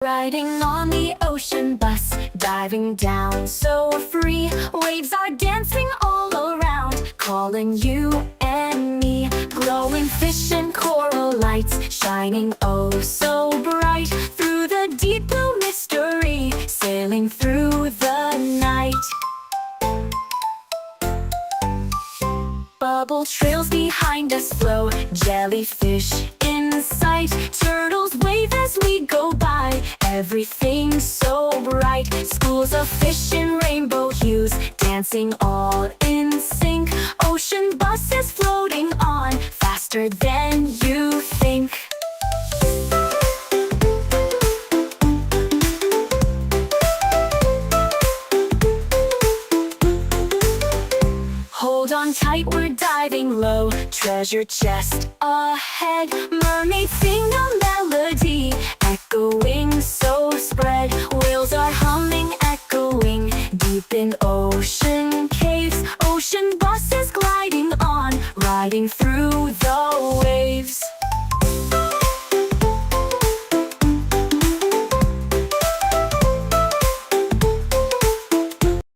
Riding on the ocean bus, diving down so free. Waves are dancing all around, calling you and me. Glowing fish and coral lights, shining oh so bright. Through the deep blue mystery, sailing through the night. Bubble trails behind us flow, jellyfish in sight. Turtles wave as we go by, everything so bright. Schools of fish in rainbow hues, dancing all in sync. Ocean buses floating on, faster than you think. Hold on tight, we're diving low, treasure chest ahead. Mermaids sing a melody, echoing so spread. Whales are humming, echoing, deep in ocean caves. Ocean buses gliding on, riding through the waves.